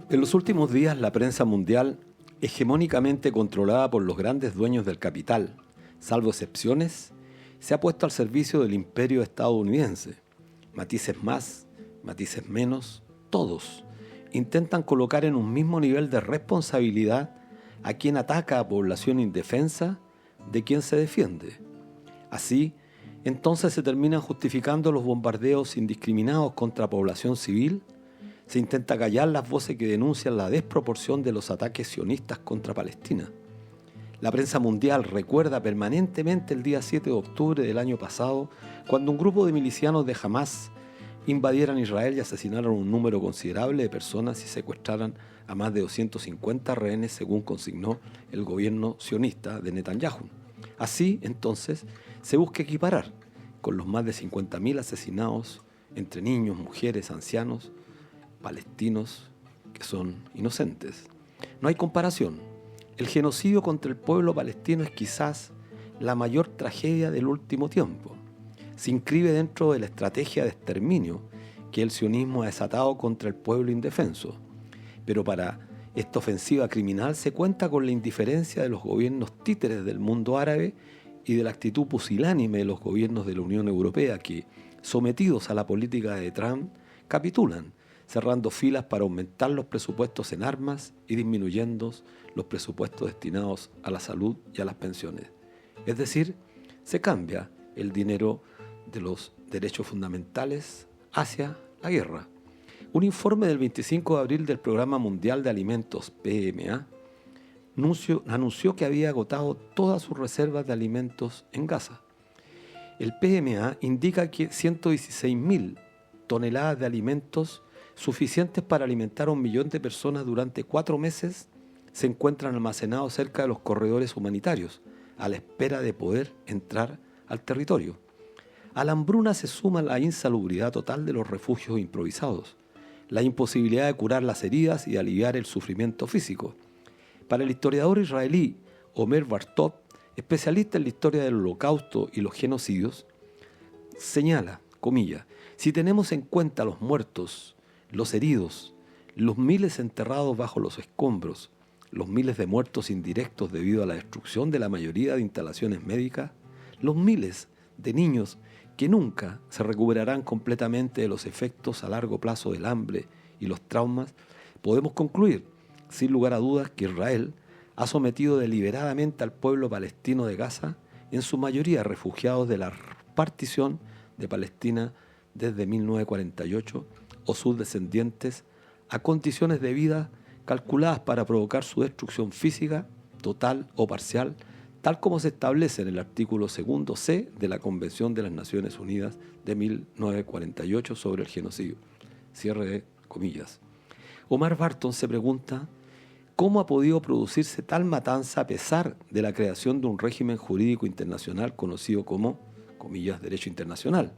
En los últimos días, la prensa mundial, hegemónicamente controlada por los grandes dueños del capital, salvo excepciones, se ha puesto al servicio del imperio estadounidense. Matices más, matices menos, todos intentan colocar en un mismo nivel de responsabilidad a quien ataca a población indefensa de quien se defiende. Así, entonces se terminan justificando los bombardeos indiscriminados contra población civil, se intenta callar las voces que denuncian la desproporción de los ataques sionistas contra Palestina. La prensa mundial recuerda permanentemente el día 7 de octubre del año pasado, cuando un grupo de milicianos de Hamás invadieran Israel y asesinaron un número considerable de personas y secuestraran a más de 250 rehenes, según consignó el gobierno sionista de Netanyahu. Así, entonces, se busca equiparar con los más de 50.000 asesinados entre niños, mujeres, ancianos, palestinos que son inocentes. No hay comparación. El genocidio contra el pueblo palestino es quizás la mayor tragedia del último tiempo. Se inscribe dentro de la estrategia de exterminio que el sionismo ha desatado contra el pueblo indefenso. Pero para esta ofensiva criminal se cuenta con la indiferencia de los gobiernos títeres del mundo árabe y de la actitud pusilánime de los gobiernos de la Unión Europea que, sometidos a la política de Trump, capitulan, cerrando filas para aumentar los presupuestos en armas y disminuyendo los presupuestos destinados a la salud y a las pensiones. Es decir, se cambia el dinero de los derechos fundamentales hacia la guerra. Un informe del 25 de abril del Programa Mundial de Alimentos, PMA, anunció que había agotado todas sus reservas de alimentos en Gaza. El PMA indica que 116.000 toneladas de alimentos suficientes para alimentar a 1 millón de personas durante 4 meses se encuentran almacenados cerca de los corredores humanitarios, a la espera de poder entrar al territorio. A la hambruna se suma la insalubridad total de los refugios improvisados, la imposibilidad de curar las heridas y de aliviar el sufrimiento físico. Para el historiador israelí Omer Bartov, especialista en la historia del Holocausto y los genocidios, señala, comillas, si tenemos en cuenta los muertos, los heridos, los miles enterrados bajo los escombros, los miles de muertos indirectos debido a la destrucción de la mayoría de instalaciones médicas, los miles de niños que nunca se recuperarán completamente de los efectos a largo plazo del hambre y los traumas, podemos concluir, sin lugar a dudas, que Israel ha sometido deliberadamente al pueblo palestino de Gaza, en su mayoría refugiados de la partición de Palestina desde 1948, o sus descendientes, a condiciones de vida calculadas para provocar su destrucción física, total o parcial, tal como se establece en el artículo 2C de la Convención de las Naciones Unidas de 1948 sobre el genocidio. Cierre de comillas. Omar Barton se pregunta cómo ha podido producirse tal matanza a pesar de la creación de un régimen jurídico internacional conocido como, comillas, derecho internacional,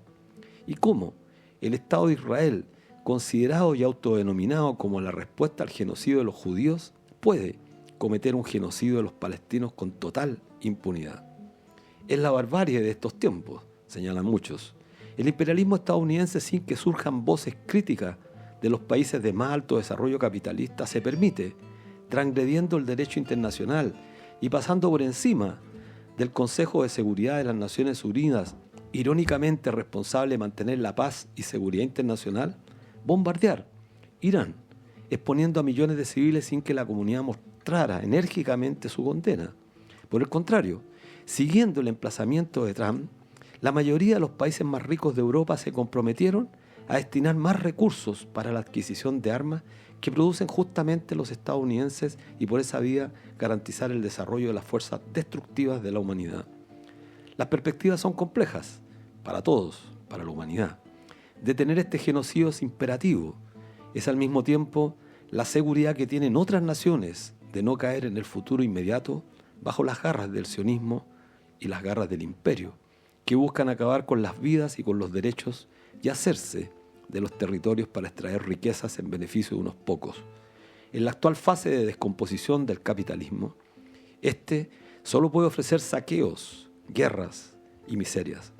y cómo el Estado de Israel, considerado y autodenominado como la respuesta al genocidio de los judíos, puede cometer un genocidio de los palestinos con total impunidad. Es la barbarie de estos tiempos, señalan muchos. El imperialismo estadounidense, sin que surjan voces críticas de los países de más alto desarrollo capitalista, se permite, transgrediendo el derecho internacional y pasando por encima del Consejo de Seguridad de las Naciones Unidas, irónicamente responsable de mantener la paz y seguridad internacional, bombardear Irán, exponiendo a millones de civiles sin que la comunidad mostrara enérgicamente su condena. Por el contrario, siguiendo el emplazamiento de Trump, la mayoría de los países más ricos de Europa se comprometieron a destinar más recursos para la adquisición de armas que producen justamente los estadounidenses y por esa vía garantizar el desarrollo de las fuerzas destructivas de la humanidad. Las perspectivas son complejas, para todos, para la humanidad. Detener este genocidio es imperativo. Es al mismo tiempo la seguridad que tienen otras naciones de no caer en el futuro inmediato bajo las garras del sionismo y las garras del imperio, que buscan acabar con las vidas y con los derechos y hacerse de los territorios para extraer riquezas en beneficio de unos pocos. En la actual fase de descomposición del capitalismo, este solo puede ofrecer saqueos, guerras y miserias.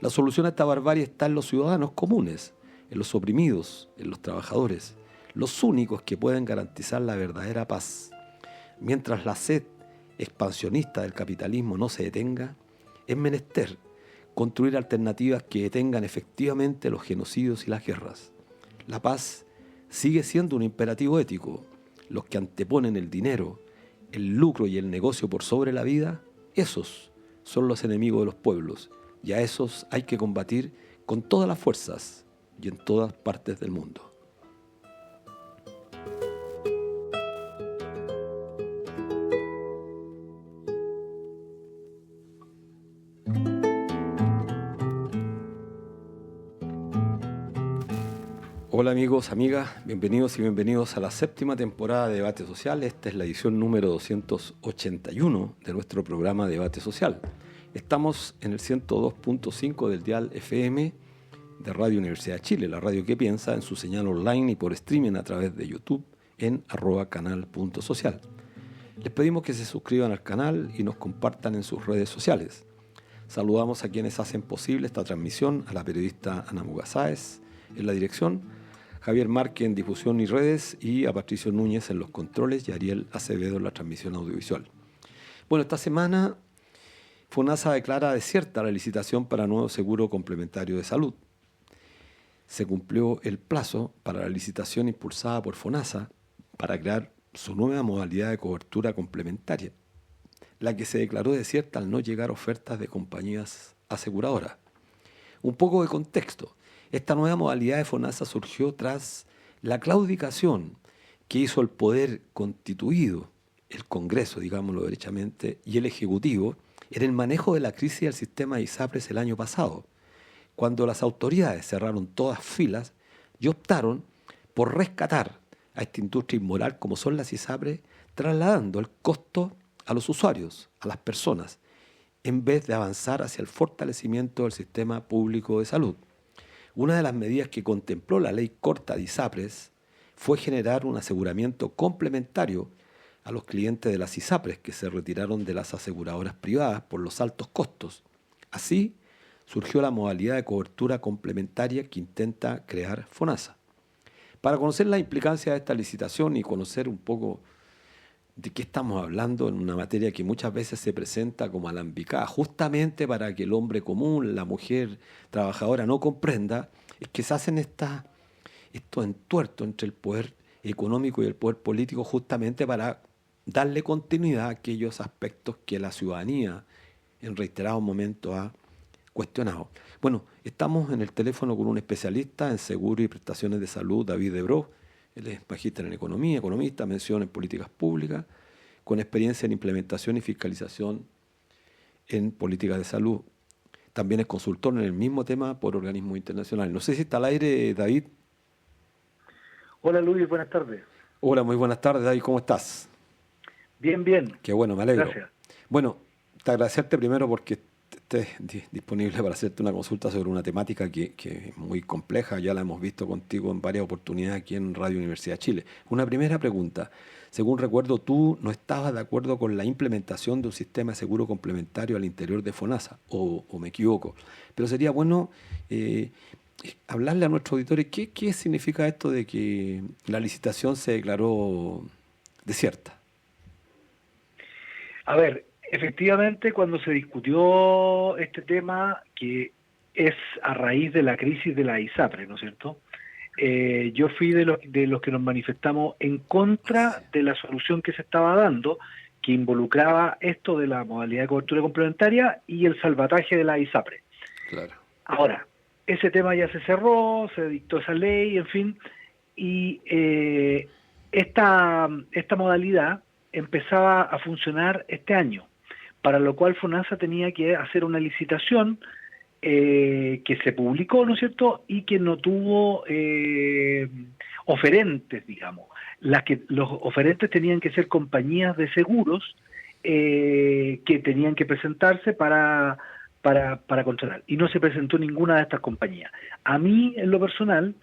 La solución a esta barbarie está en los ciudadanos comunes, en los oprimidos, en los trabajadores. los únicos que pueden garantizar la verdadera paz. Mientras la sed expansionista del capitalismo no se detenga, es menester construir alternativas que detengan efectivamente los genocidios y las guerras. La paz sigue siendo un imperativo ético. Los que anteponen el dinero, el lucro y el negocio por sobre la vida, esos son los enemigos de los pueblos, y a esos hay que combatir con todas las fuerzas y en todas partes del mundo. Hola amigos, amigas, bienvenidos y bienvenidos a la 7ª temporada de Debate Social. Esta es la edición número 281 de nuestro programa Debate Social. Estamos en el 102.5 del dial FM de Radio Universidad de Chile, la radio que piensa, en su señal online y por streaming a través de YouTube en @canal.social. Les pedimos que se suscriban al canal y nos compartan en sus redes sociales. Saludamos a quienes hacen posible esta transmisión, a la periodista Ana Mugasáez en la dirección, Javier Márquez en difusión y redes, y a Patricio Núñez en los controles y Ariel Acevedo en la transmisión audiovisual. Bueno, esta semana FONASA declara desierta la licitación para nuevo seguro complementario de salud. Se cumplió el plazo para la licitación impulsada por FONASA para crear su nueva modalidad de cobertura complementaria, la que se declaró desierta al no llegar ofertas de compañías aseguradoras. Un poco de contexto. Esta nueva modalidad de FONASA surgió tras la claudicación que hizo el poder constituido, el Congreso, digámoslo derechamente, y el Ejecutivo en el manejo de la crisis del sistema de ISAPRES el año pasado, cuando las autoridades cerraron todas filas y optaron por rescatar a esta industria inmoral como son las ISAPRES, trasladando el costo a los usuarios, a las personas, en vez de avanzar hacia el fortalecimiento del sistema público de salud. Una de las medidas que contempló la ley corta de ISAPRES fue generar un aseguramiento complementario a los clientes de las ISAPRES que se retiraron de las aseguradoras privadas por los altos costos. Así surgió la modalidad de cobertura complementaria que intenta crear FONASA. Para conocer la implicancia de esta licitación y conocer un poco de qué estamos hablando en una materia que muchas veces se presenta como alambicada, justamente para que el hombre común, la mujer trabajadora no comprenda, es que se hacen estos entuertos entre el poder económico y el poder político justamente para darle continuidad a aquellos aspectos que la ciudadanía en reiterados momentos ha cuestionado. Bueno, estamos en el teléfono con un especialista en seguro y prestaciones de salud, David Debrow. Él es magíster en economía, economista, mención en políticas públicas, con experiencia en implementación y fiscalización en políticas de salud. También es consultor en el mismo tema por organismos internacionales. No sé si está al aire, David. Hola, Luis, buenas tardes. Hola, muy buenas tardes, David, ¿cómo estás? Bien, bien. Qué bueno, me alegro. Gracias. Bueno, te agradecerte primero porque estés disponible para hacerte una consulta sobre una temática que es muy compleja, ya la hemos visto contigo en varias oportunidades aquí en Radio Universidad de Chile. Una primera pregunta, según recuerdo tú no estabas de acuerdo con la implementación de un sistema de seguro complementario al interior de FONASA, o me equivoco, pero sería bueno hablarle a nuestros auditores qué significa esto de que la licitación se declaró desierta. A ver, efectivamente, cuando se discutió este tema, que es a raíz de la crisis de la ISAPRES, ¿no es cierto? Yo fui de los que nos manifestamos en contra de la solución que se estaba dando, que involucraba esto de la modalidad de cobertura complementaria y el salvataje de la ISAPRES. Claro. Ahora, ese tema ya se cerró, se dictó esa ley, en fin, y esta modalidad empezaba a funcionar este año, para lo cual FONASA tenía que hacer una licitación que se publicó, ¿no es cierto?, y que no tuvo oferentes, digamos. Los oferentes tenían que ser compañías de seguros que tenían que presentarse para contratar, y no se presentó ninguna de estas compañías. A mí, en lo personal,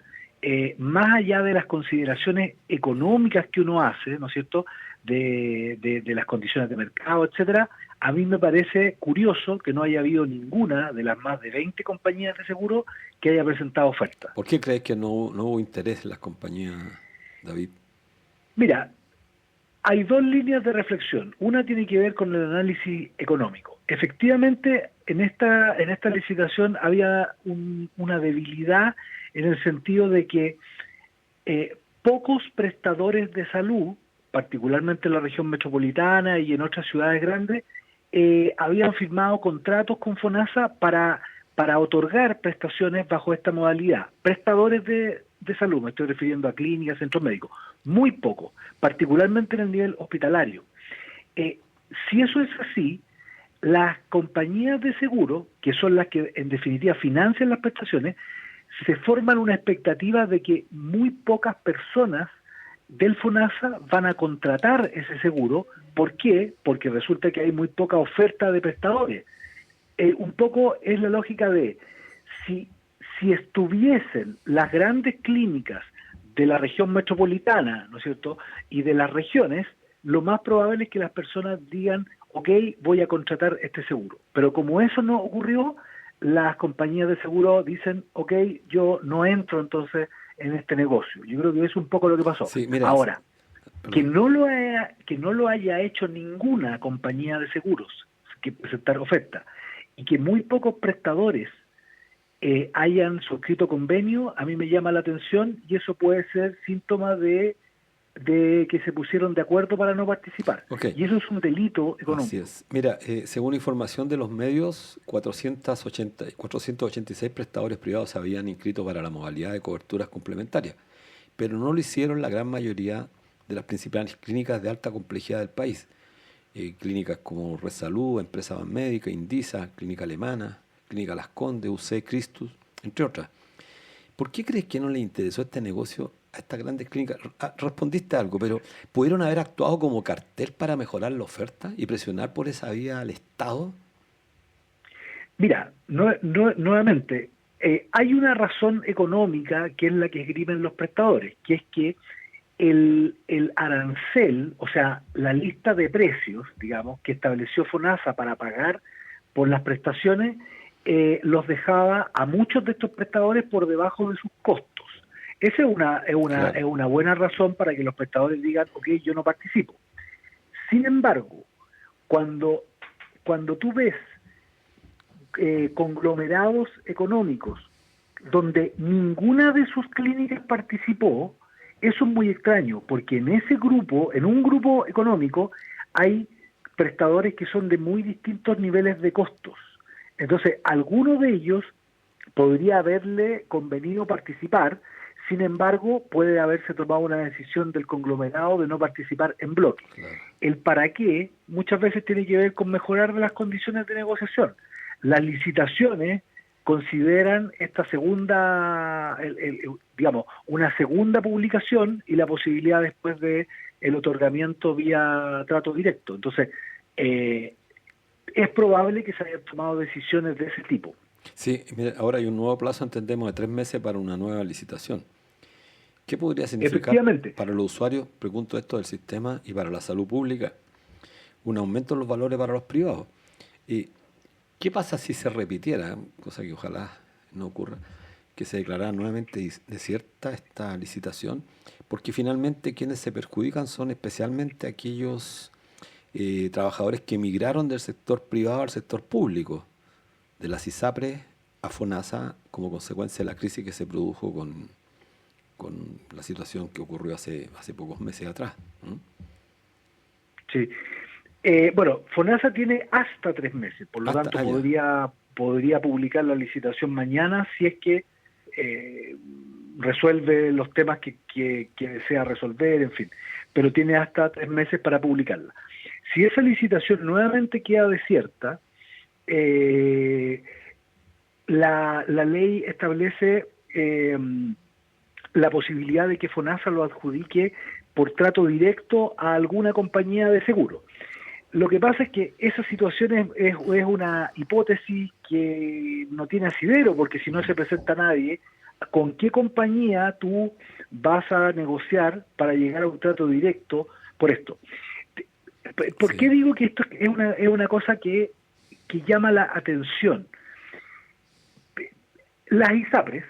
más allá de las consideraciones económicas que uno hace, ¿no es cierto?, de las condiciones de mercado, etcétera, a mí me parece curioso que no haya habido ninguna de las más de 20 compañías de seguro que haya presentado oferta. ¿Por qué crees que no hubo interés en las compañías? David? Mira, hay dos líneas de reflexión. Una tiene que ver con el análisis económico. Efectivamente, en esta licitación había una debilidad en el sentido de que pocos prestadores de salud, particularmente en la región metropolitana y en otras ciudades grandes, habían firmado contratos con FONASA para otorgar prestaciones bajo esta modalidad. Prestadores de salud, me estoy refiriendo a clínicas, centros médicos, muy poco, particularmente en el nivel hospitalario. Si eso es así, las compañías de seguro, que son las que en definitiva financian las prestaciones, se forman una expectativa de que muy pocas personas del FONASA van a contratar ese seguro. ¿Por qué? Porque resulta que hay muy poca oferta de prestadores. Un poco es la lógica de si estuviesen las grandes clínicas de la región metropolitana, ¿no es cierto?, y de las regiones, lo más probable es que las personas digan, ok, voy a contratar este seguro. Pero como eso no ocurrió, las compañías de seguro dicen, ok, yo no entro entonces en este negocio. Yo creo que es un poco lo que pasó. Sí, mira, ahora, que no lo haya hecho ninguna compañía de seguros que presentar oferta y que muy pocos prestadores hayan suscrito convenio, a mí me llama la atención, y eso puede ser síntoma de que se pusieron de acuerdo para no participar. Okay. Y eso es un delito económico. Así es. Mira, según información de los medios, 486 prestadores privados se habían inscrito para la modalidad de coberturas complementarias, pero no lo hicieron la gran mayoría de las principales clínicas de alta complejidad del país. Clínicas como Resalud, Empresa Banmédica, Indisa, Clínica Alemana, Clínica Las Condes, UC, Christus, entre otras. ¿Por qué crees que no le interesó este negocio a estas grandes clínicas? Respondiste algo, pero ¿pudieron haber actuado como cartel para mejorar la oferta y presionar por esa vía al Estado? Mira, nuevamente, hay una razón económica que es la que esgrimen los prestadores, que es que el arancel, o sea, la lista de precios, digamos, que estableció FONASA para pagar por las prestaciones, los dejaba a muchos de estos prestadores por debajo de sus costos. Esa es una buena razón para que los prestadores digan, ok, yo no participo. Sin embargo, cuando tú ves conglomerados económicos donde ninguna de sus clínicas participó, eso es muy extraño, porque en ese grupo, en un grupo económico, hay prestadores que son de muy distintos niveles de costos. Entonces, alguno de ellos podría haberle convenido participar, sin embargo, puede haberse tomado una decisión del conglomerado de no participar en bloque. Claro. El para qué muchas veces tiene que ver con mejorar las condiciones de negociación. Las licitaciones consideran esta segunda, digamos, una segunda publicación y la posibilidad después de el otorgamiento vía trato directo. Entonces, es probable que se hayan tomado decisiones de ese tipo. Sí, mira, ahora hay un nuevo plazo, entendemos, de 3 meses para una nueva licitación. ¿Qué podría significar para los usuarios, pregunto esto, del sistema y para la salud pública? Un aumento en los valores para los privados. ¿Y qué pasa si se repitiera, cosa que ojalá no ocurra, que se declarara nuevamente desierta esta licitación? Porque finalmente quienes se perjudican son especialmente aquellos trabajadores que emigraron del sector privado al sector público, de las ISAPRES a FONASA, como consecuencia de la crisis que se produjo con la situación que ocurrió hace pocos meses atrás. Sí. Bueno, FONASA tiene hasta 3 meses, por lo tanto podría publicar la licitación mañana si es que resuelve los temas que desea resolver, en fin, pero tiene hasta 3 meses para publicarla. Si esa licitación nuevamente queda desierta, la ley establece la posibilidad de que FONASA lo adjudique por trato directo a alguna compañía de seguro. Lo que pasa es que esa situación es una hipótesis que no tiene asidero, porque si no se presenta nadie, ¿con qué compañía tú vas a negociar para llegar a un trato directo por esto? ¿Por qué digo que esto es una cosa que llama la atención? Las ISAPRES,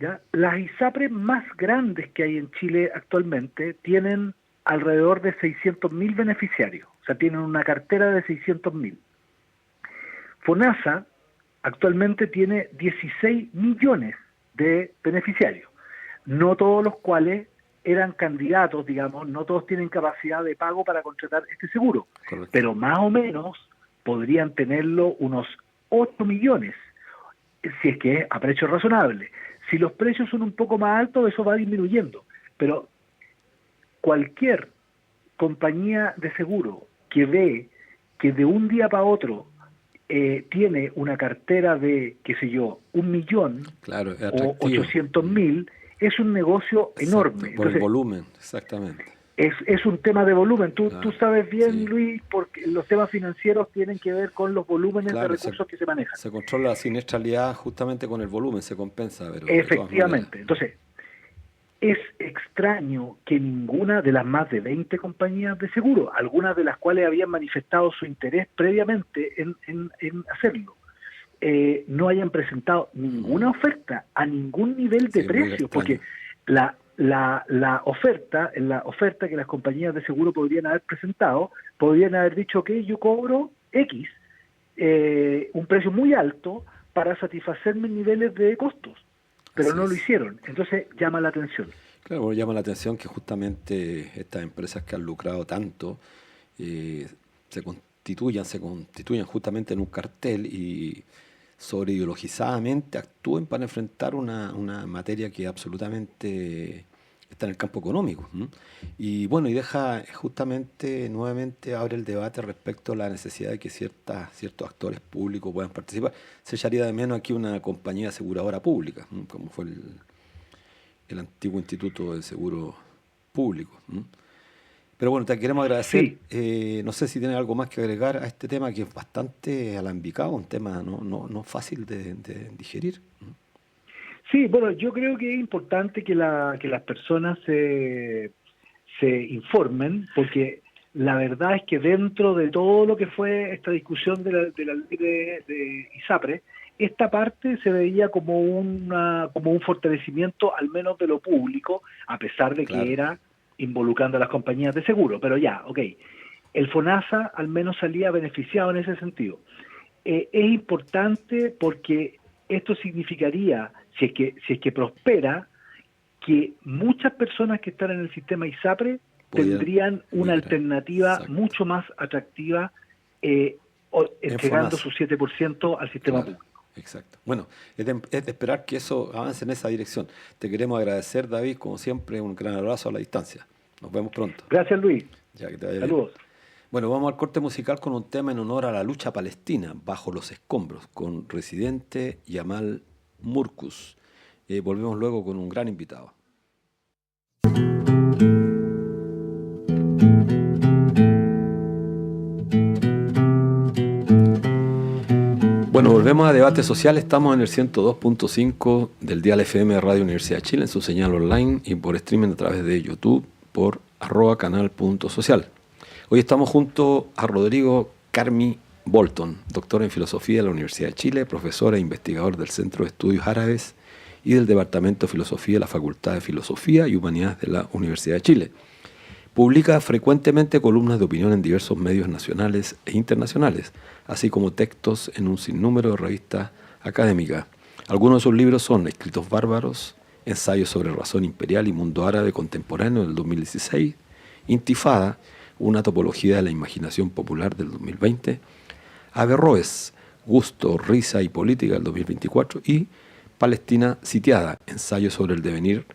¿ya? Las ISAPRES más grandes que hay en Chile actualmente tienen alrededor de 600.000 beneficiarios, o sea, tienen una cartera de 600.000. FONASA actualmente tiene 16 millones de beneficiarios, no todos los cuales eran candidatos, digamos, no todos tienen capacidad de pago para contratar este seguro, Correcto. pero más o menos podrían tenerlo unos 8 millones, si es que es a precio razonable. Si los precios son un poco más altos, eso va disminuyendo, pero cualquier compañía de seguro que ve que de un día para otro tiene una cartera de, qué sé yo, 1 millón Claro, es o atractivo. 800.000, es un negocio enorme. Exacto, por el Entonces, volumen, exactamente. es un tema de volumen. Tú sabes bien, sí. Luis, porque los temas financieros tienen que ver con los volúmenes Claro, de recursos que se manejan. Se controla la siniestralidad justamente con el volumen, se compensa, pero Efectivamente. Entonces, es extraño que ninguna de las más de 20 compañías de seguro, algunas de las cuales habían manifestado su interés previamente en hacerlo, no hayan presentado ninguna oferta a ningún nivel de precio, porque la oferta que las compañías de seguro podrían haber presentado, podrían haber dicho que yo cobro X, un precio muy alto para satisfacer mis niveles de costos, pero Así no lo es. hicieron. Entonces llama la atención. Claro, bueno, llama la atención que justamente estas empresas que han lucrado tanto se constituyan justamente en un cartel y sobreideologizadamente actúen para enfrentar una materia que absolutamente está en el campo económico. ¿M? Y bueno, y deja justamente, nuevamente abre el debate respecto a la necesidad de que ciertos actores públicos puedan participar. Se echaría de menos aquí una compañía aseguradora pública, ¿m? Como fue el antiguo Instituto de Seguro Público. ¿M? Pero bueno, te queremos agradecer. Sí. No sé si tienes algo más que agregar a este tema que es bastante alambicado, un tema no fácil de digerir. Sí, bueno, yo creo que es importante que las personas se informen, porque la verdad es que dentro de todo lo que fue esta discusión de la ley de ISAPRE, esta parte se veía como un fortalecimiento al menos de lo público, a pesar de Claro. que era involucrando a las compañías de seguro, pero ya, ok. El FONASA al menos salía beneficiado en ese sentido. Es importante porque esto significaría, si es que prospera, que muchas personas que están en el sistema ISAPRE tendrían una alternativa mucho más atractiva entregando su 7% al sistema público. Exacto. Bueno, es de esperar que eso avance en esa dirección. Te queremos agradecer, David, como siempre, un gran abrazo a la distancia. Nos vemos pronto. Gracias, Luis. Ya, que te vaya Saludos. Bien. Bueno, vamos al corte musical con un tema en honor a la lucha palestina, Bajo los escombros, con Residente Yamal Murkus. Volvemos luego con un gran invitado. Bueno, volvemos a Debate Social. Estamos en el 102.5 del dial FM de Radio Universidad de Chile, en su señal online y por streaming a través de YouTube por @canal.social. Hoy estamos junto a Rodrigo Carmi Bolton, doctor en Filosofía de la Universidad de Chile, profesor e investigador del Centro de Estudios Árabes y del Departamento de Filosofía de la Facultad de Filosofía y Humanidades de la Universidad de Chile. Publica frecuentemente columnas de opinión en diversos medios nacionales e internacionales, así como textos en un sinnúmero de revistas académicas. Algunos de sus libros son Escritos Bárbaros, Ensayos sobre Razón Imperial y Mundo Árabe Contemporáneo del 2016, Intifada, una topología de la imaginación popular del 2020, Averroes, Gusto, Risa y Política del 2024 y Palestina Sitiada, Ensayo sobre el devenir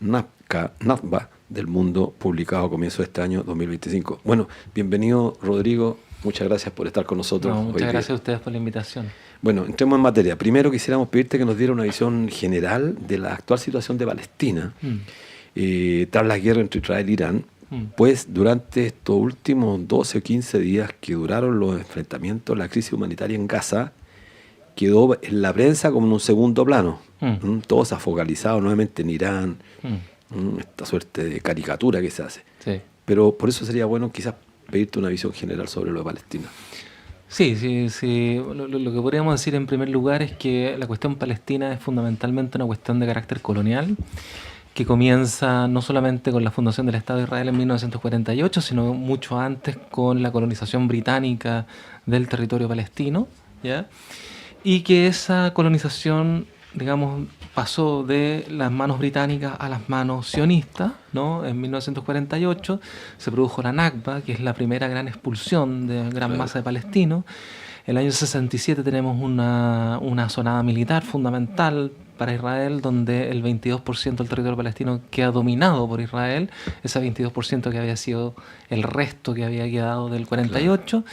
Nakba del mundo, publicado a comienzos de este año 2025. Bueno, bienvenido Rodrigo, muchas gracias por estar con nosotros. Muchas gracias a ustedes por la invitación. Bueno, entremos en materia. Primero quisiéramos pedirte que nos diera una visión general de la actual situación de Palestina tras la guerra entre Israel e Irán, pues durante estos últimos 12 o 15 días que duraron los enfrentamientos, la crisis humanitaria en Gaza quedó en la prensa como en un segundo plano. Todo se ha focalizado nuevamente en Irán, esta suerte de caricatura que se hace. Sí. Pero por eso sería bueno quizás pedirte una visión general sobre lo de Palestina. Sí. Lo que podríamos decir en primer lugar es que la cuestión palestina es fundamentalmente una cuestión de carácter colonial, que comienza no solamente con la fundación del Estado de Israel en 1948, sino mucho antes con la colonización británica del territorio palestino, ¿ya? Y que esa colonización, digamos, pasó de las manos británicas a las manos sionistas, ¿no? En 1948 se produjo la Nakba, que es la primera gran expulsión de gran masa de palestinos. En el año 67 tenemos una sonada militar fundamental para Israel, donde el 22% del territorio palestino queda dominado por Israel, ese 22% que había sido el resto que había quedado del 48.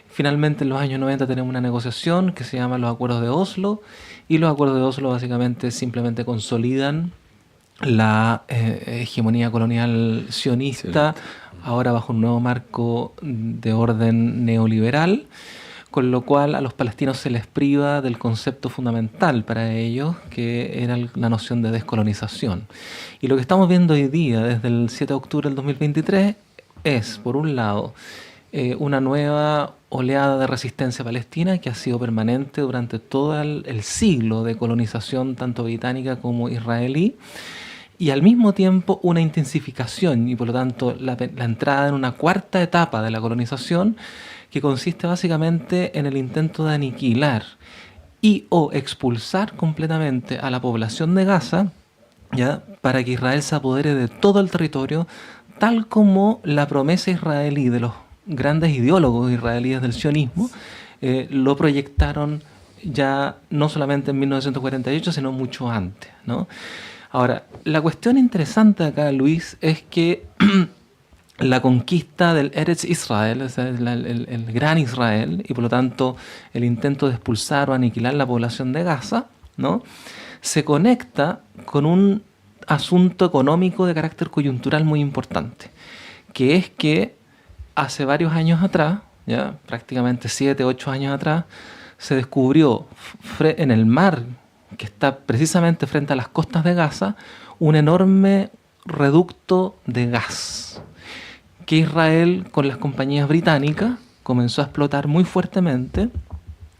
Finalmente, en los años 90 tenemos una negociación que se llama los Acuerdos de Oslo, y los Acuerdos de Oslo básicamente simplemente consolidan la hegemonía colonial sionista, ahora bajo un nuevo marco de orden neoliberal, con lo cual a los palestinos se les priva del concepto fundamental para ellos, que era la noción de descolonización. Y lo que estamos viendo hoy día, desde el 7 de octubre del 2023, es, por un lado, una nueva oleada de resistencia palestina que ha sido permanente durante todo el siglo de colonización, tanto británica como israelí, y al mismo tiempo una intensificación y por lo tanto la entrada en una cuarta etapa de la colonización, que consiste básicamente en el intento de aniquilar y o expulsar completamente a la población de Gaza, ¿ya?, para que Israel se apodere de todo el territorio, tal como la promesa israelí de los grandes ideólogos israelíes del sionismo lo proyectaron ya no solamente en 1948, sino mucho antes, ¿no? Ahora, la cuestión interesante acá, Luis, es que la conquista del Eretz Israel, o sea, el gran Israel, y por lo tanto el intento de expulsar o aniquilar la población de Gaza, ¿no?, se conecta con un asunto económico de carácter coyuntural muy importante, que es que hace varios años atrás, ya prácticamente 7, 8 años atrás, se descubrió en el mar que está precisamente frente a las costas de Gaza un enorme reducto de gas que Israel, con las compañías británicas, comenzó a explotar muy fuertemente,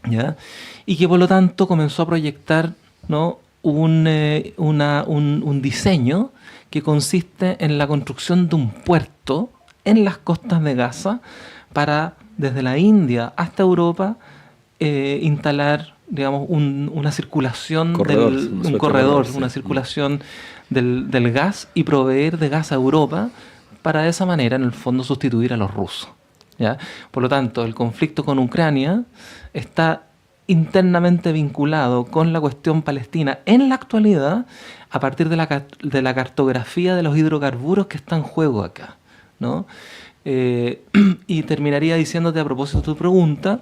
¿ya?, y que por lo tanto comenzó a proyectar, ¿no?, un diseño que consiste en la construcción de un puerto en las costas de Gaza para, desde la India hasta Europa, instalar, digamos, una circulación, un corredor, una circulación del gas, y proveer de gas a Europa para de esa manera, en el fondo, sustituir a los rusos, ¿ya? Por lo tanto, el conflicto con Ucrania está internamente vinculado con la cuestión palestina en la actualidad, a partir de la cartografía de los hidrocarburos que está en juego acá, ¿no? Y terminaría diciéndote, a propósito de tu pregunta,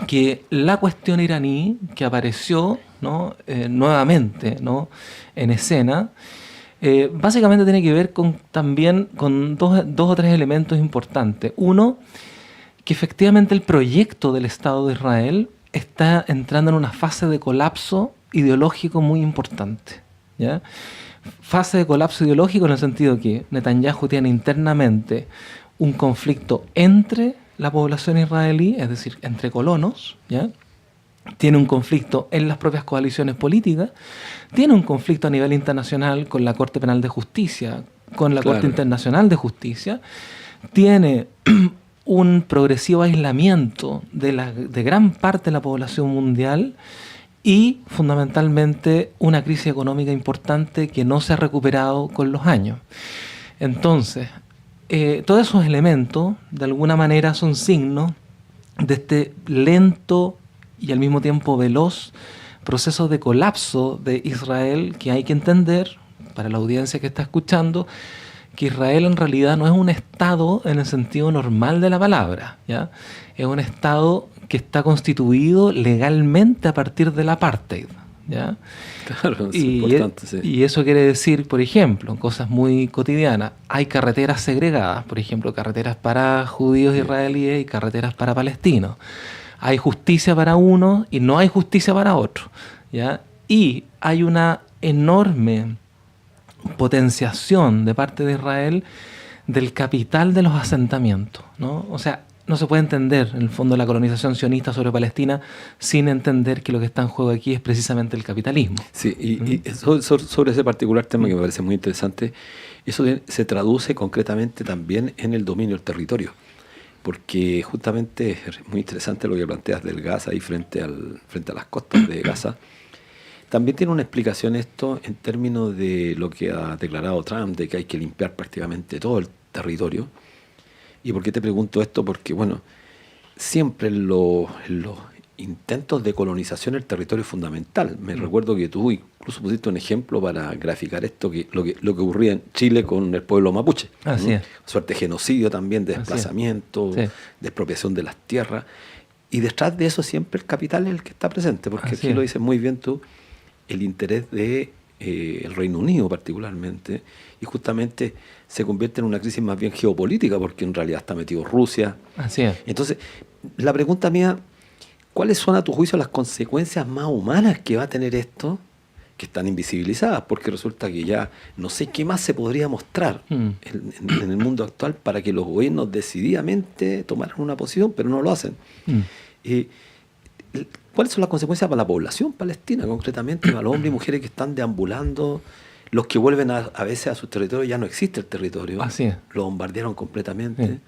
que la cuestión iraní que apareció, ¿no?, nuevamente, ¿no?, en escena, básicamente tiene que ver también con dos o tres elementos importantes. Uno, que efectivamente el proyecto del Estado de Israel está entrando en una fase de colapso ideológico muy importante, ¿ya? Fase de colapso ideológico en el sentido que Netanyahu tiene internamente un conflicto entre la población israelí, es decir, entre colonos, ¿ya? Tiene un conflicto en las propias coaliciones políticas, tiene un conflicto a nivel internacional con la Corte Penal de Justicia, con la Corte Internacional de Justicia, tiene un progresivo aislamiento de gran parte de la población mundial y fundamentalmente una crisis económica importante que no se ha recuperado con los años. Entonces, todos esos elementos de alguna manera son signos de este lento y al mismo tiempo veloz proceso de colapso de Israel, que hay que entender, para la audiencia que está escuchando, que Israel en realidad no es un Estado en el sentido normal de la palabra, ¿ya? Es un Estado que está constituido legalmente a partir del apartheid, ¿ya? Claro, es importante, sí. Y eso quiere decir, por ejemplo, cosas muy cotidianas, hay carreteras segregadas, por ejemplo, carreteras para judíos israelíes y carreteras para palestinos. Hay justicia para uno y no hay justicia para otro, ¿ya? Y hay una enorme potenciación de parte de Israel del capital de los asentamientos, ¿no? O sea, no se puede entender, en el fondo, la colonización sionista sobre Palestina sin entender que lo que está en juego aquí es precisamente el capitalismo. Sí, y sobre ese particular tema que me parece muy interesante, eso se traduce concretamente también en el dominio del territorio, porque justamente es muy interesante lo que planteas del Gaza ahí frente a las costas de Gaza. También tiene una explicación esto en términos de lo que ha declarado Trump, de que hay que limpiar prácticamente todo el territorio. ¿Y por qué te pregunto esto? Porque, bueno, siempre en los intentos de colonización el territorio es fundamental. Me recuerdo que tú incluso pusiste un ejemplo para graficar esto, lo que ocurría en Chile con el pueblo mapuche. Así es. Suerte de genocidio también, de desplazamiento, de expropiación de las tierras. Y detrás de eso siempre el capital es el que está presente, porque aquí lo dices muy bien tú, el interés de el Reino Unido particularmente, y justamente se convierte en una crisis más bien geopolítica, porque en realidad está metido Rusia. Así es. Entonces, la pregunta mía, ¿cuáles son a tu juicio las consecuencias más humanas que va a tener esto, que están invisibilizadas? Porque resulta que ya no sé qué más se podría mostrar en el mundo actual para que los gobiernos decididamente tomaran una posición, pero no lo hacen. ¿Cuáles son las consecuencias para la población palestina, concretamente, para los hombres y mujeres que están deambulando? Los que vuelven a veces a sus territorios, ya no existe el territorio. Así es. Lo bombardearon completamente. Sí.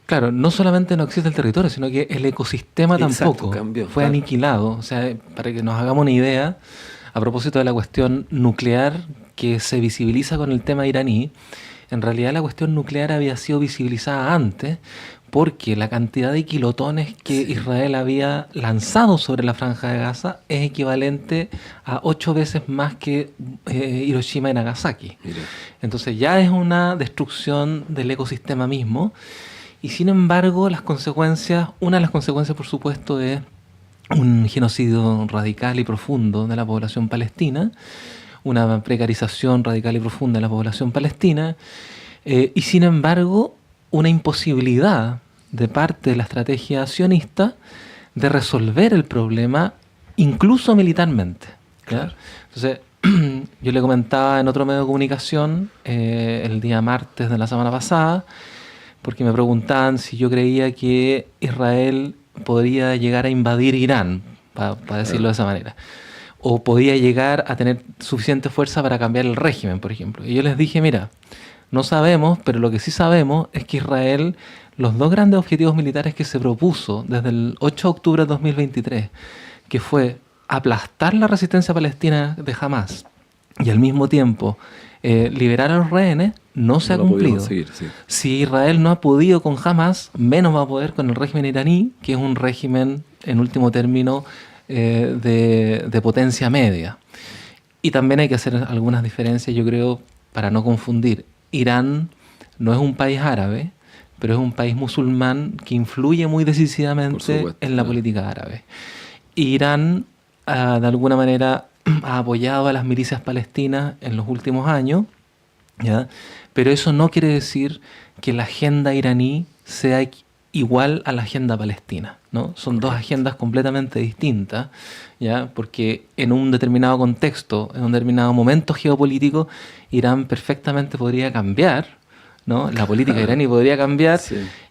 Claro, no solamente no existe el territorio, sino que el ecosistema tampoco cambió, fue aniquilado. O sea, para que nos hagamos una idea, a propósito de la cuestión nuclear que se visibiliza con el tema iraní, en realidad la cuestión nuclear había sido visibilizada antes, porque la cantidad de kilotones que Israel había lanzado sobre la Franja de Gaza es equivalente a 8 veces más que Hiroshima y Nagasaki. Mira. Entonces ya es una destrucción del ecosistema mismo, y sin embargo una de las consecuencias por supuesto es un genocidio radical y profundo de la población palestina, una precarización radical y profunda de la población palestina, y sin embargo una imposibilidad de parte de la estrategia sionista de resolver el problema incluso militarmente. Claro. Entonces, yo le comentaba en otro medio de comunicación el día martes de la semana pasada, porque me preguntaban si yo creía que Israel podría llegar a invadir Irán, para decirlo de esa manera, o podía llegar a tener suficiente fuerza para cambiar el régimen, por ejemplo. Y yo les dije, mira, no sabemos, pero lo que sí sabemos es que Israel, los dos grandes objetivos militares que se propuso desde el 8 de octubre de 2023, que fue aplastar la resistencia palestina de Hamás y al mismo tiempo liberar a los rehenes, no se ha cumplido. Conseguir, sí. Si Israel no ha podido con Hamás, menos va a poder con el régimen iraní, que es un régimen, en último término, de potencia media. Y también hay que hacer algunas diferencias, yo creo, para no confundir. Irán no es un país árabe, pero es un país musulmán que influye muy decisivamente en la política árabe. Irán, de alguna manera, ha apoyado a las milicias palestinas en los últimos años, ¿ya? Pero eso no quiere decir que la agenda iraní sea igual a la agenda palestina, ¿no? Son dos agendas completamente distintas, ¿ya? Porque en un determinado contexto, en un determinado momento geopolítico, Irán perfectamente podría cambiar, ¿no? La política iraní podría cambiar,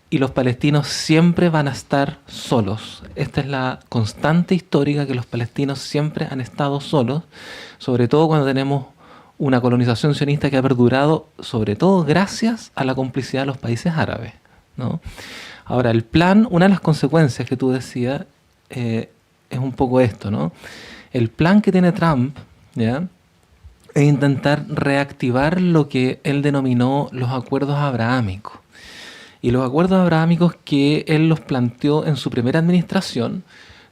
y los palestinos siempre van a estar solos. Esta es la constante histórica, que los palestinos siempre han estado solos, sobre todo cuando tenemos una colonización sionista que ha perdurado, sobre todo gracias a la complicidad de los países árabes, ¿no? Ahora, el plan, una de las consecuencias que tú decías, es un poco esto, ¿no? El plan que tiene Trump, ¿ya?, es intentar reactivar lo que él denominó los acuerdos abrahámicos. Y los acuerdos abrahámicos que él los planteó en su primera administración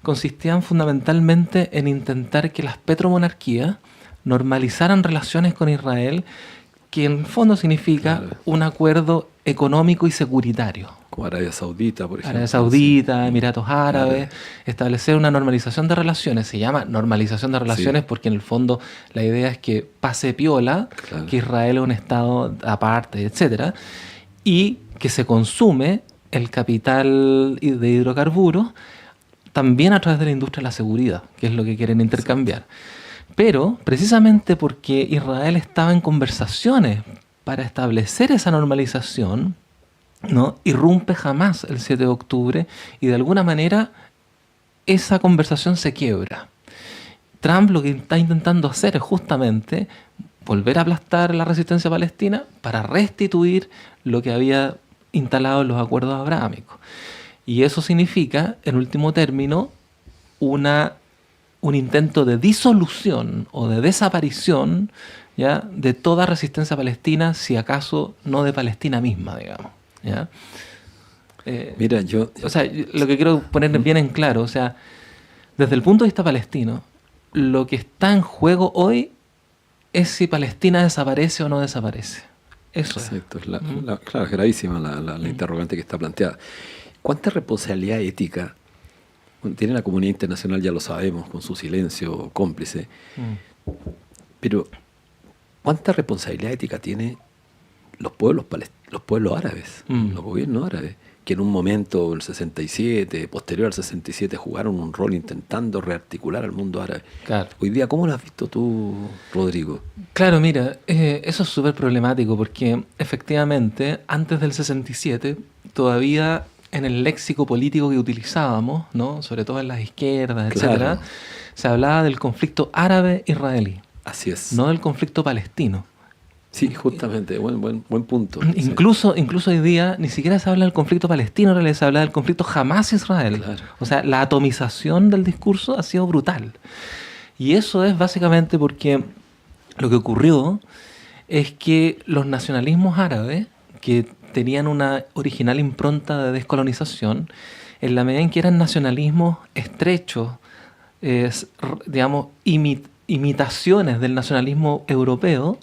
consistían fundamentalmente en intentar que las petromonarquías normalizaran relaciones con Israel, que en el fondo significa un acuerdo económico y securitario. Como Arabia Saudita, por ejemplo. Arabia Saudita, Emiratos Árabes, establecer una normalización de relaciones. Se llama normalización de relaciones porque en el fondo la idea es que pase piola, que Israel es un estado aparte, etcétera, y que se consume el capital de hidrocarburos también a través de la industria de la seguridad, que es lo que quieren intercambiar. Pero precisamente porque Israel estaba en conversaciones para establecer esa normalización, ¿no? Irrumpe Hamás el 7 de octubre y de alguna manera esa conversación se quiebra. Trump lo que está intentando hacer es justamente volver a aplastar la resistencia palestina para restituir lo que había instalado en los acuerdos abrahámicos. Y eso significa, en último término, un intento de disolución o de desaparición, ¿ya?, de toda resistencia palestina, si acaso no de Palestina misma, digamos, ¿ya? Mira, o sea, lo que quiero poner bien en claro, o sea, desde el punto de vista palestino, lo que está en juego hoy es si Palestina desaparece o no desaparece. Eso exacto, claro, es gravísima la interrogante que está planteada. ¿Cuánta responsabilidad ética tiene la comunidad internacional? Ya lo sabemos, con su silencio cómplice. Pero, ¿cuánta responsabilidad ética tienen los pueblos árabes, los gobiernos árabes, que en un momento, en el 67, posterior al 67, jugaron un rol intentando rearticular al mundo árabe? Claro. Hoy día, ¿cómo lo has visto tú, Rodrigo? Claro, mira, eso es súper problemático porque efectivamente, antes del 67, todavía en el léxico político que utilizábamos, ¿no?, sobre todo en las izquierdas, etcétera, Claro. se hablaba del conflicto árabe-israelí, Así es. no del conflicto palestino. Sí, justamente, buen punto. Incluso hoy día ni siquiera se habla del conflicto palestino, en realidad se habla del conflicto Hamás-Israel. Claro. O sea, la atomización del discurso ha sido brutal. Y eso es básicamente porque lo que ocurrió es que los nacionalismos árabes, que tenían una original impronta de descolonización, en la medida en que eran nacionalismos estrechos, digamos, imitaciones del nacionalismo europeo,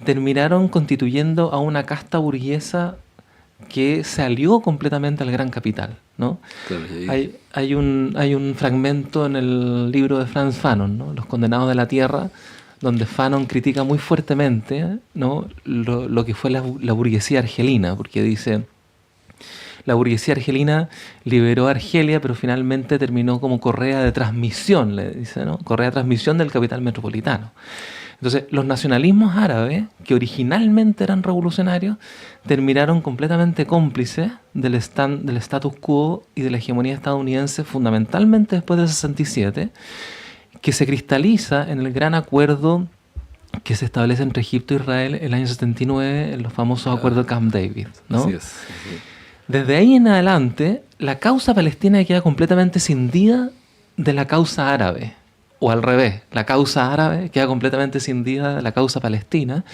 terminaron constituyendo a una casta burguesa que se alió completamente al gran capital, ¿no? Claro, Hay un fragmento en el libro de Frantz Fanon, ¿no?, Los condenados de la tierra, donde Fanon critica muy fuertemente, ¿no?, lo que fue la burguesía argelina, porque dice: la burguesía argelina liberó a Argelia, pero finalmente terminó como correa de transmisión, le dice, ¿no?, correa de transmisión del capital metropolitano. Entonces, los nacionalismos árabes, que originalmente eran revolucionarios, terminaron completamente cómplices del status quo y de la hegemonía estadounidense, fundamentalmente después del 67, que se cristaliza en el gran acuerdo que se establece entre Egipto e Israel en el año 79, en los famosos acuerdos de Camp David, ¿no? Así es. Desde ahí en adelante, la causa palestina queda completamente cindida de la causa árabe. O al revés, la causa árabe queda completamente cindida de la causa palestina.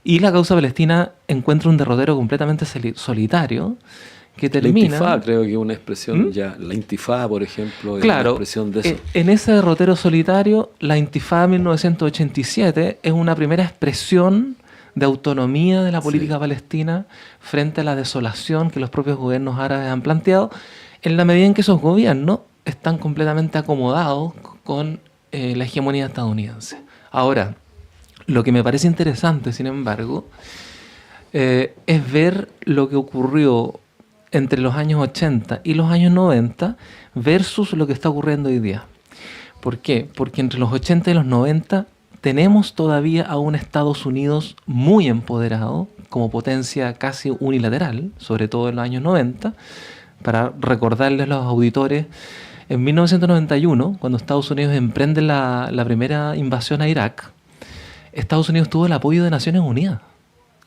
Y la causa palestina encuentra un derrotero completamente solitario que termina... La intifada creo que es una expresión ya. La intifada, por ejemplo, es claro, una expresión de eso. En ese derrotero solitario, la intifada de 1987 es una primera expresión de autonomía de la política palestina frente a la desolación que los propios gobiernos árabes han planteado, en la medida en que esos gobiernos están completamente acomodados con la hegemonía estadounidense. Ahora, lo que me parece interesante, sin embargo, es ver lo que ocurrió entre los años 80 y los años 90 versus lo que está ocurriendo hoy día. ¿Por qué? Porque entre los 80 y los 90 tenemos todavía a un Estados Unidos muy empoderado, como potencia casi unilateral, sobre todo en los años 90. Para recordarles a los auditores, en 1991, cuando Estados Unidos emprende la primera invasión a Irak, Estados Unidos tuvo el apoyo de Naciones Unidas.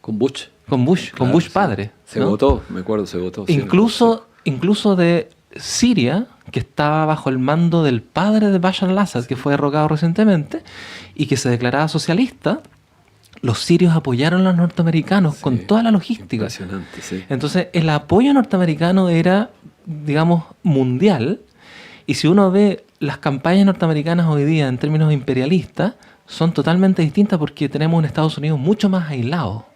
Con Bush. Con Bush padre. Se ¿no? votó, me acuerdo, se votó. Incluso de Siria, que estaba bajo el mando del padre de Bashar al-Assad, que fue derrocado recientemente, y que se declaraba socialista, los sirios apoyaron a los norteamericanos con toda la logística. Impresionante, sí. Entonces, el apoyo norteamericano era, digamos, mundial. Y si uno ve las campañas norteamericanas hoy día en términos imperialistas, son totalmente distintas porque tenemos un Estados Unidos mucho más aislado,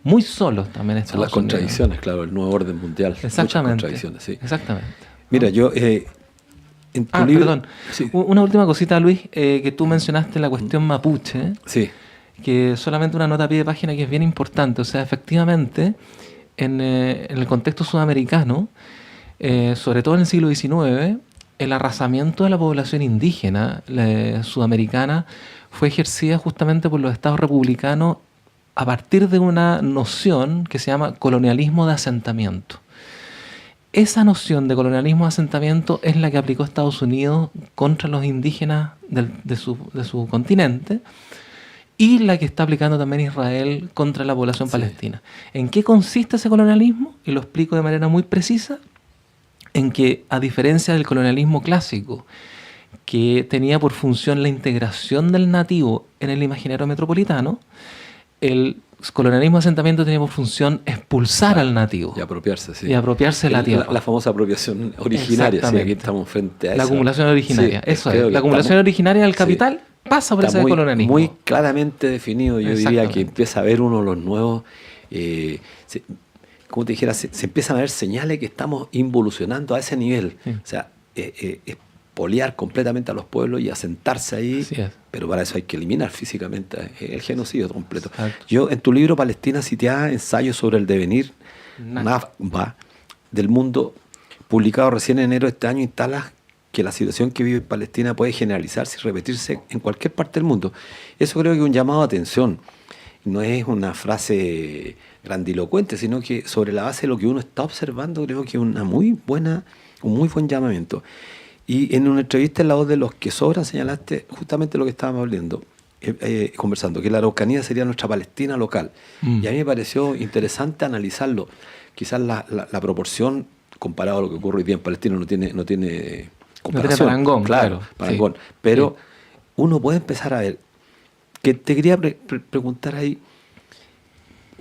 muy solos también Estados Son las contradicciones, claro, el nuevo orden mundial. Exactamente. Muchas contradicciones, sí. Exactamente. Mira, yo... en tu libro, perdón. Sí. Una última cosita, Luis, que tú mencionaste la cuestión mapuche. Sí. Que solamente una nota a pie de página que es bien importante. O sea, efectivamente, en el contexto sudamericano, sobre todo en el siglo XIX, el arrasamiento de la población indígena sudamericana fue ejercida justamente por los estados republicanos a partir de una noción que se llama colonialismo de asentamiento. Esa noción de colonialismo de asentamiento es la que aplicó Estados Unidos contra los indígenas de su continente y la que está aplicando también Israel contra la población palestina. ¿En qué consiste ese colonialismo? Y lo explico de manera muy precisa, en que, a diferencia del colonialismo clásico, que tenía por función la integración del nativo en el imaginario metropolitano, el colonialismo de asentamiento tenía por función expulsar al nativo. Y apropiarse, sí. Y apropiarse de la tierra. La famosa apropiación originaria, sí, aquí estamos frente a la eso. acumulación originaria, Sí, eso es. La acumulación originaria del capital pasa por ese colonialismo. Muy claramente definido, yo diría que empieza a ver uno de los nuevos... como te dijera, se empiezan a ver señales que estamos involucionando a ese nivel. Sí. O sea, expoliar completamente a los pueblos y asentarse ahí, pero para eso hay que eliminar físicamente el genocidio completo. Exacto. Yo, en tu libro Palestina sitiada, ensayo sobre el devenir Nakba del mundo, publicado recién en enero de este año, instalas que la situación que vive Palestina puede generalizarse y repetirse en cualquier parte del mundo. Eso creo que es un llamado a atención. No es una frase grandilocuente, sino que sobre la base de lo que uno está observando, creo que es un muy buen llamamiento. Y en una entrevista en La Voz de los que Sobran señalaste justamente lo que estábamos hablando, conversando, que la Araucanía sería nuestra Palestina local. Y a mí me pareció interesante analizarlo. Quizás la proporción, comparado a lo que ocurre hoy día en Palestina, no tiene comparación. No tiene parangón, claro. Parangón. Sí. Pero uno puede empezar a ver, que te quería preguntar ahí,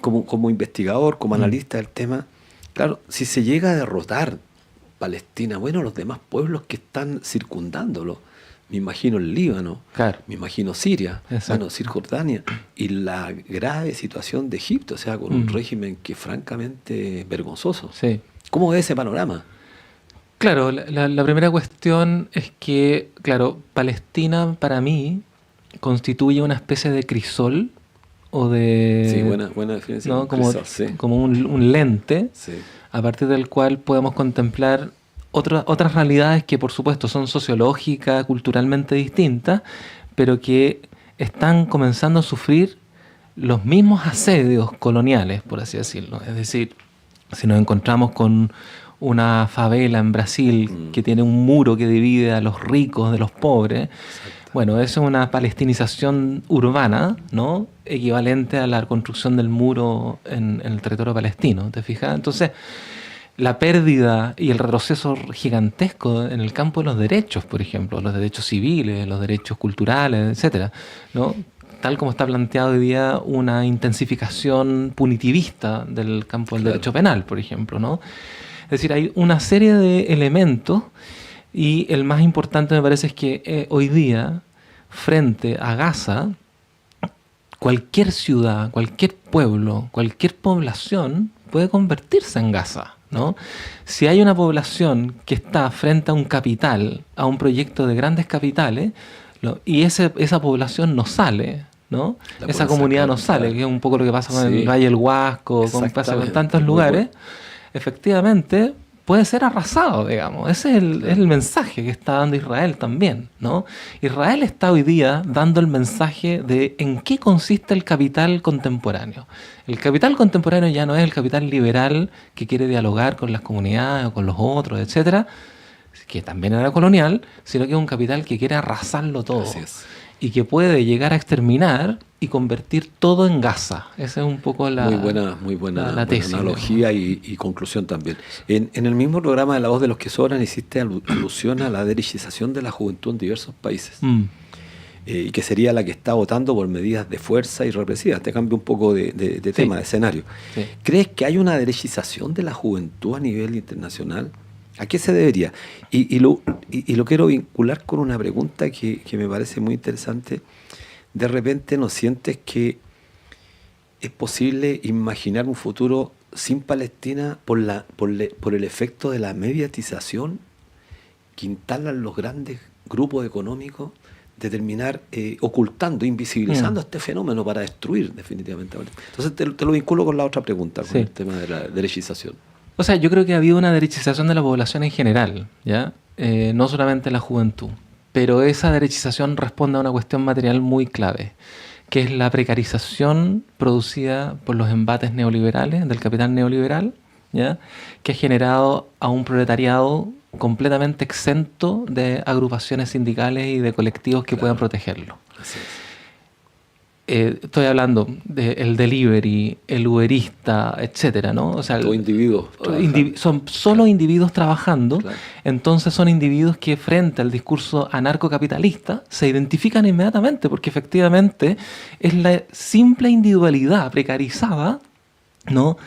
como investigador, como analista del tema, claro, si se llega a derrotar Palestina, bueno, los demás pueblos que están circundándolo, me imagino el Líbano, me imagino Siria, bueno, Cisjordania, y la grave situación de Egipto, o sea, con un régimen que francamente vergonzoso. Sí. ¿Cómo ves ese panorama? Claro, la primera cuestión es que, claro, Palestina para mí constituye una especie de crisol o de... Sí, buena definición. ¿no? Como un lente, sí, a partir del cual podemos contemplar otras realidades que por supuesto son sociológicas, culturalmente distintas, pero que están comenzando a sufrir los mismos asedios coloniales, por así decirlo. Es decir, si nos encontramos con una favela en Brasil que tiene un muro que divide a los ricos de los pobres, bueno, eso es una palestinización urbana, ¿no? Equivalente a la construcción del muro en el territorio palestino, ¿te fijas? Entonces, la pérdida y el retroceso gigantesco en el campo de los derechos, por ejemplo, los derechos civiles, los derechos culturales, etcétera, ¿no? Tal como está planteado hoy día una intensificación punitivista del campo del derecho penal, por ejemplo, ¿no? Es decir, hay una serie de elementos y el más importante me parece es que hoy día, frente a Gaza, cualquier ciudad, cualquier pueblo, cualquier población puede convertirse en Gaza, ¿no? Si hay una población que está frente a un capital, a un proyecto de grandes capitales, y esa población no sale, ¿no? Esa comunidad no sale, que es un poco lo que pasa con el Valle del Huasco, como pasa con tantos lugares. Efectivamente, puede ser arrasado, digamos. Ese es el mensaje que está dando Israel también, ¿no? Israel está hoy día dando el mensaje de en qué consiste el capital contemporáneo. El capital contemporáneo ya no es el capital liberal que quiere dialogar con las comunidades o con los otros, etcétera, que también era colonial, sino que es un capital que quiere arrasarlo todo. Así es. Y que puede llegar a exterminar y convertir todo en Gaza. Esa es un poco la tesis, analogía y conclusión también. En el mismo programa de La Voz de los que Sobran hiciste alusión a la derechización de la juventud en diversos países. Y que sería la que está votando por medidas de fuerza y represivas. Te cambio un poco de tema, de escenario. Sí. ¿Crees que hay una derechización de la juventud a nivel internacional? ¿A qué se debería? Y lo quiero vincular con una pregunta que me parece muy interesante. De repente ¿no sientes que es posible imaginar un futuro sin Palestina por el efecto de la mediatización que instalan los grandes grupos económicos de terminar ocultando, invisibilizando este fenómeno para destruir definitivamente? Entonces te lo vinculo con la otra pregunta, con el tema de la derechización. O sea, yo creo que ha habido una derechización de la población en general, ¿ya? No solamente la juventud. Pero esa derechización responde a una cuestión material muy clave, que es la precarización producida por los embates neoliberales, del capital neoliberal, ¿ya? Que ha generado a un proletariado completamente exento de agrupaciones sindicales y de colectivos que puedan protegerlo. Así es. Estoy hablando del delivery, el uberista, etcétera, ¿no? O sea, todo individuos son solo individuos trabajando, claro. Entonces son individuos que frente al discurso anarcocapitalista se identifican inmediatamente, porque efectivamente es la simple individualidad precarizada, ¿no?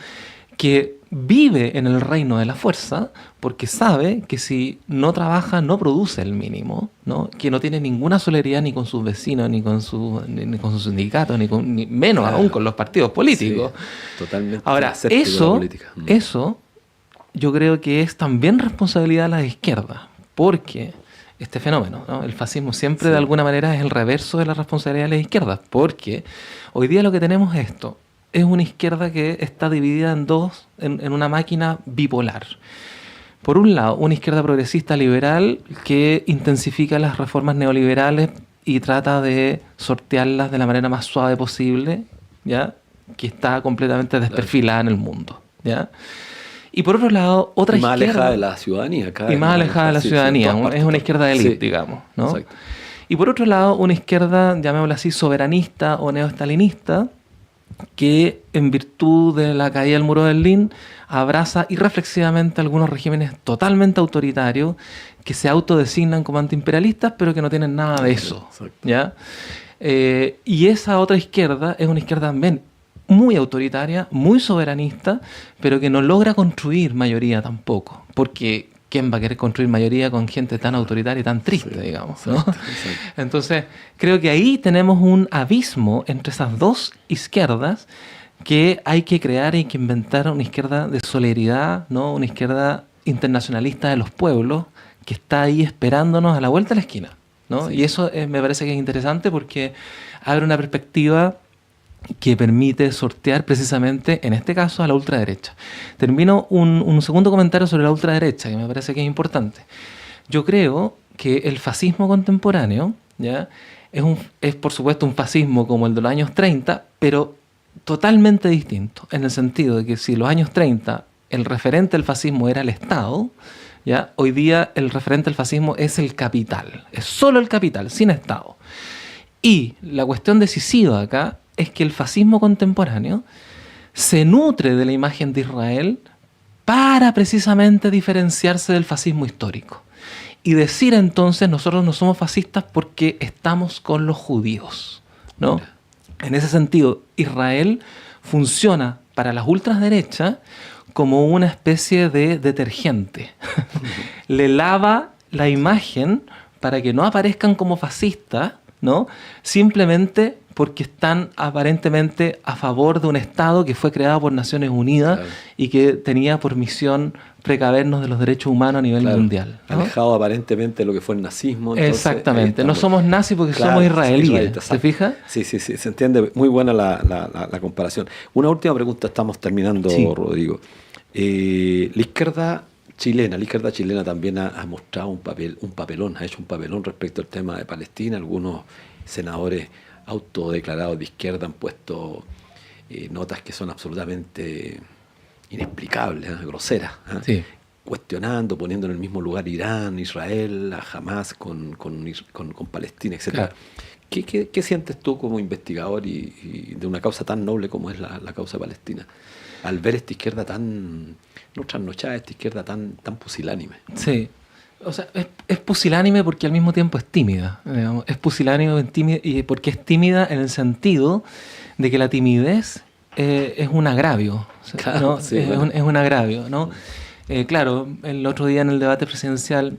Que vive en el reino de la fuerza porque sabe que si no trabaja no produce el mínimo, ¿no? Que no tiene ninguna solidaridad ni con sus vecinos, ni con sus sindicatos, ni menos aún con los partidos políticos. Sí, totalmente. Ahora, eso yo creo que es también responsabilidad de la izquierda, porque este fenómeno, ¿no? El fascismo siempre de alguna manera es el reverso de la responsabilidad de la izquierda, porque hoy día lo que tenemos es esto. Es una izquierda que está dividida en dos, en una máquina bipolar. Por un lado, una izquierda progresista liberal que intensifica las reformas neoliberales y trata de sortearlas de la manera más suave posible, ¿ya? Que está completamente desperfilada en el mundo, ¿ya? Y por otro lado, otra izquierda... más alejada de la ciudadanía. Y más alejada de la ciudadanía. Es una izquierda de élite, digamos, ¿no? Exacto. Y por otro lado, una izquierda, llamémosla así, soberanista o neoestalinista, que en virtud de la caída del muro de Berlín abraza irreflexivamente algunos regímenes totalmente autoritarios que se autodesignan como antiimperialistas pero que no tienen nada de eso, ¿ya? Y esa otra izquierda es una izquierda también muy autoritaria, muy soberanista, pero que no logra construir mayoría tampoco, porque ¿quién va a querer construir mayoría con gente tan autoritaria y tan triste, digamos, ¿no? Exacto. Entonces, creo que ahí tenemos un abismo entre esas dos izquierdas que hay que crear, hay que inventar una izquierda de solidaridad, ¿no? Una izquierda internacionalista de los pueblos que está ahí esperándonos a la vuelta de la esquina, ¿no? Sí. Y eso me parece que es interesante porque abre una perspectiva que permite sortear precisamente, en este caso, a la ultraderecha. Termino un segundo comentario sobre la ultraderecha, que me parece que es importante. Yo creo que el fascismo contemporáneo, ¿ya? Es por supuesto un fascismo como el de los años 30, pero totalmente distinto, en el sentido de que si en los años 30 el referente del fascismo era el Estado, ¿ya? Hoy día el referente del fascismo es el capital, es solo el capital, sin Estado. Y la cuestión decisiva acá es que el fascismo contemporáneo se nutre de la imagen de Israel para precisamente diferenciarse del fascismo histórico. Y decir entonces, nosotros no somos fascistas porque estamos con los judíos, ¿no? Mira. En ese sentido, Israel funciona para las ultraderechas como una especie de detergente. Le lava la imagen para que no aparezcan como fascistas, ¿no? Simplemente porque están aparentemente a favor de un Estado que fue creado por Naciones Unidas, claro, y que tenía por misión precavernos de los derechos humanos a nivel, claro, mundial, ¿no? Alejado aparentemente de lo que fue el nazismo. Entonces, exactamente, no somos nazis porque, claro, somos israelíes, ¿se fija? Sí, se entiende, muy buena la comparación. Una última pregunta, estamos terminando, sí, Rodrigo. La izquierda chilena también ha mostrado un papelón, ha hecho un papelón respecto al tema de Palestina. Algunos senadores autodeclarados de izquierda han puesto notas que son absolutamente inexplicables, groseras, sí, cuestionando, poniendo en el mismo lugar Irán, Israel, a Hamas con Palestina, etc. Claro. ¿Qué sientes tú como investigador y de una causa tan noble como es la causa palestina, al ver esta izquierda tan trasnochada, esta izquierda tan pusilánime? Sí. O sea, es pusilánime porque al mismo tiempo es tímida, digamos. Es pusilánime y porque es tímida en el sentido de que la timidez es un agravio, claro, ¿no? Sí, es un agravio, ¿no? Claro, el otro día en el debate presidencial,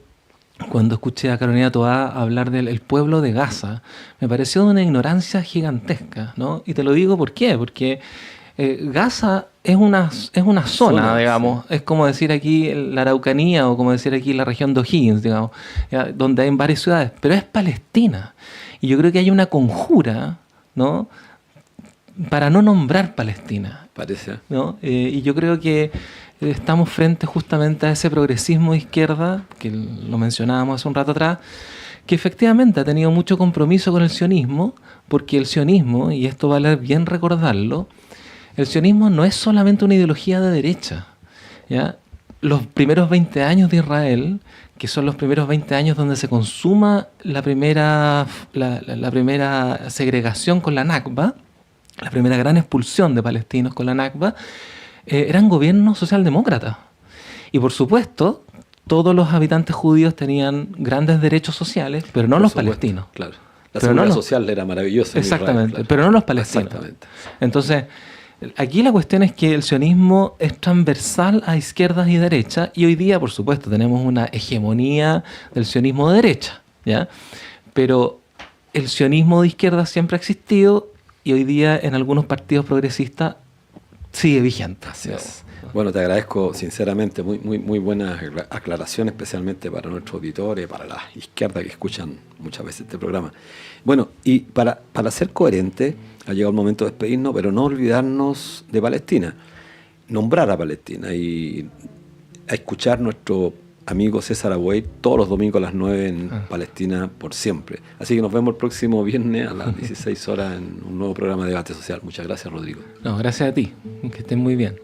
cuando escuché a Carolina Toá hablar del pueblo de Gaza, me pareció de una ignorancia gigantesca, ¿no? Y te lo digo ¿por qué? Porque Gaza es una zona, digamos, sí, es como decir aquí la Araucanía o como decir aquí la región de O'Higgins, digamos, ¿ya? Donde hay varias ciudades, pero es Palestina. Y yo creo que hay una conjura, ¿no?, para no nombrar Palestina. Parece. ¿No? Y yo creo que estamos frente justamente a ese progresismo de izquierda, que lo mencionábamos hace un rato atrás, que efectivamente ha tenido mucho compromiso con el sionismo, porque el sionismo, y esto vale bien recordarlo, el sionismo no es solamente una ideología de derecha, ¿ya? Los primeros 20 años de Israel, que son los primeros 20 años donde se consuma la primera segregación con la Nakba, la primera gran expulsión de palestinos con la Nakba, eran gobiernos socialdemócratas. Y por supuesto, todos los habitantes judíos tenían grandes derechos sociales, pero no los palestinos. Claro. La seguridad social era maravillosa. Exactamente, en Israel, claro. pero no los palestinos. Exactamente. Entonces, aquí la cuestión es que el sionismo es transversal a izquierdas y derechas, y hoy día, por supuesto, tenemos una hegemonía del sionismo de derecha, ¿ya? Pero el sionismo de izquierda siempre ha existido y hoy día en algunos partidos progresistas sigue vigente. Así es. Bueno, te agradezco sinceramente, muy buenas aclaraciones, especialmente para nuestros auditores, para la izquierda que escuchan muchas veces este programa. Bueno, y para ser coherente, ha llegado el momento de despedirnos, pero no olvidarnos de Palestina, nombrar a Palestina y a escuchar nuestro amigo César Abuey todos los domingos a las 9 en Palestina por siempre. Así que nos vemos el próximo viernes a las 16 horas en un nuevo programa de debate social. Muchas gracias, Rodrigo. No, gracias a ti, que estén muy bien.